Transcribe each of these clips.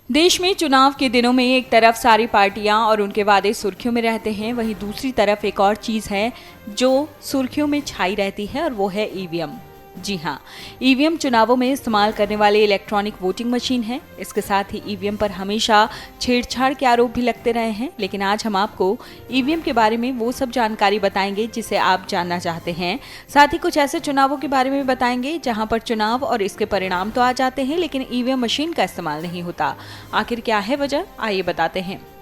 देश में चुनाव के दिनों में एक तरफ सारी पार्टियां और उनके वादे सुर्खियों में रहते हैं, वहीं दूसरी तरफ एक और चीज है जो सुर्खियों में छाई रहती है और वो है ईवीएम। जी हाँ, ईवीएम चुनावों में इस्तेमाल करने वाले इलेक्ट्रॉनिक वोटिंग मशीन है। इसके साथ ही ईवीएम पर हमेशा छेड़छाड़ के आरोप भी लगते रहे हैं, लेकिन आज हम आपको ईवीएम के बारे में वो सब जानकारी बताएंगे जिसे आप जानना चाहते हैं। साथ ही कुछ ऐसे चुनावों के बारे में बताएंगे जहां पर चुनाव और इसके परिणाम तो आ जाते हैं, लेकिन ईवीएम मशीन का इस्तेमाल नहीं होता। आखिर क्या है वजह, आइए बताते हैं।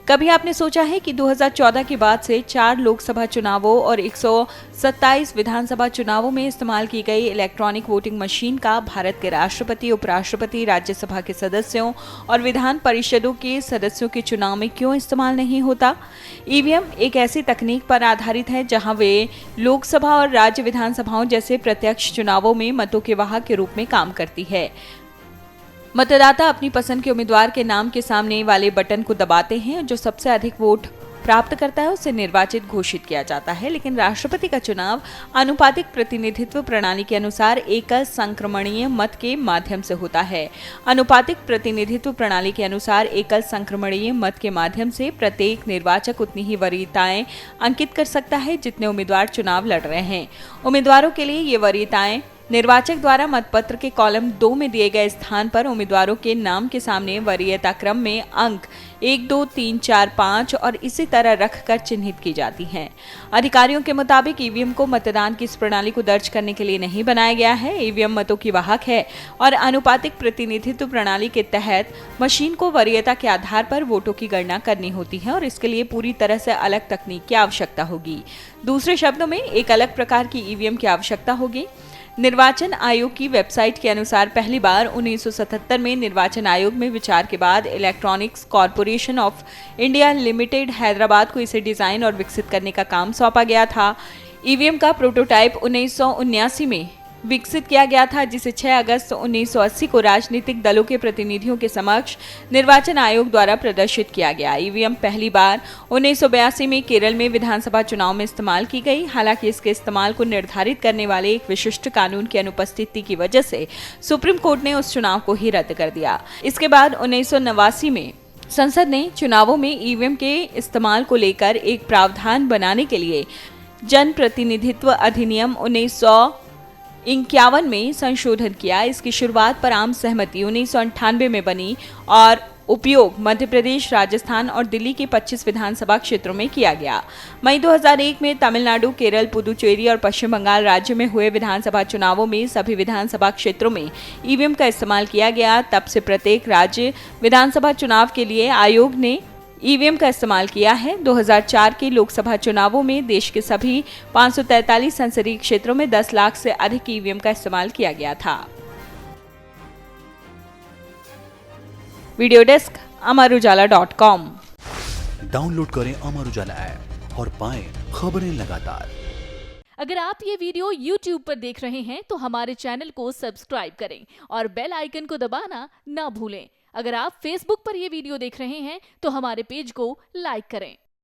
कभी आपने सोचा है कि 2014 के बाद से 4 लोकसभा चुनावों और 127 विधानसभा चुनावों में इस्तेमाल की गई इलेक्ट्रॉनिक वोटिंग मशीन का भारत के राष्ट्रपति, उपराष्ट्रपति, राज्यसभा के सदस्यों और विधान परिषदों के सदस्यों के चुनाव में क्यों इस्तेमाल नहीं होता? ईवीएम एक ऐसी तकनीक पर आधारित है जहां वे लोकसभा और राज्य विधानसभाओं जैसे प्रत्यक्ष चुनावों में मतों के वाहक के रूप में काम करती है। मतदाता अपनी पसंद के उम्मीदवार के नाम के सामने वाले बटन को दबाते हैं और जो सबसे अधिक वोट प्राप्त करता है उसे निर्वाचित घोषित किया जाता है। लेकिन राष्ट्रपति का चुनाव आनुपातिक प्रतिनिधित्व प्रणाली के अनुसार एकल संक्रमणीय मत के माध्यम से होता है। आनुपातिक प्रतिनिधित्व प्रणाली के अनुसार एकल संक्रमणीय मत के माध्यम से प्रत्येक निर्वाचक उतनी ही वरीयताएं अंकित कर सकता है जितने उम्मीदवार चुनाव लड़ रहे हैं। उम्मीदवारों के लिए ये वरीयताएं निर्वाचक द्वारा मतपत्र के कॉलम 2 में दिए गए स्थान पर उम्मीदवारों के नाम के सामने वरीयता क्रम में अंक 1, 2, 3, 4, 5 और इसी तरह रखकर चिन्हित की जाती हैं। अधिकारियों के मुताबिक ईवीएम को मतदान की इस प्रणाली को दर्ज करने के लिए नहीं बनाया गया है। ईवीएम मतों की वाहक है और आनुपातिक प्रतिनिधित्व प्रणाली के तहत मशीन को वरीयता के आधार पर वोटों की गणना करनी होती है और इसके लिए पूरी तरह से अलग तकनीक की आवश्यकता होगी। दूसरे शब्दों में एक अलग प्रकार की ईवीएम की आवश्यकता होगी। निर्वाचन आयोग की वेबसाइट के अनुसार पहली बार 1977 में निर्वाचन आयोग में विचार के बाद electronics corporation of India limited Hyderabad को इसे डिजाइन और विकसित करने का काम सौंपा गया था। ईवीएम का प्रोटोटाइप 1979 में विकसित किया गया था, जिसे 6 अगस्त 1980 को राजनीतिक दलों के प्रतिनिधियों के समक्ष निर्वाचन आयोग द्वारा प्रदर्शित किया गया। ईवीएम पहली बार 1982 में केरल में विधानसभा चुनाव में इस्तेमाल की गई। हालांकि इसके इस्तेमाल को निर्धारित करने वाले एक विशिष्ट कानून की अनुपस्थिति की वजह से सुप्रीम कोर्ट ने उस चुनाव को ही रद्द कर दिया। इसके बाद 1989 में संसद ने चुनावों में ईवीएम के इस्तेमाल को लेकर एक प्रावधान बनाने के लिए जन प्रतिनिधित्व अधिनियम 1951 में संशोधन किया। इसकी शुरुआत पर आम सहमति 1998 में बनी और उपयोग मध्य प्रदेश, राजस्थान और दिल्ली के 25 विधानसभा क्षेत्रों में किया गया। मई 2001 में तमिलनाडु, केरल, पुदुचेरी और पश्चिम बंगाल राज्य में हुए विधानसभा चुनावों में सभी विधानसभा क्षेत्रों में ईवीएम का इस्तेमाल किया गया। तब से प्रत्येक राज्य विधानसभा चुनाव के लिए आयोग ने ईवीएम का इस्तेमाल किया है। 2004 के लोकसभा चुनावों में देश के सभी 543 संसदीय क्षेत्रों में 10 लाख से अधिक ईवीएम का इस्तेमाल किया गया था। Video desk अमरुजाला.com। डाउनलोड करें अमर उजाला ऐप और पाएं खबरें लगातार। अगर आप ये वीडियो YouTube पर देख रहे हैं तो हमारे चैनल को सब्सक्राइब करें और बेल आइकन को दबाना ना भूलें। अगर आप Facebook पर ये वीडियो देख रहे हैं तो हमारे पेज को लाइक करें।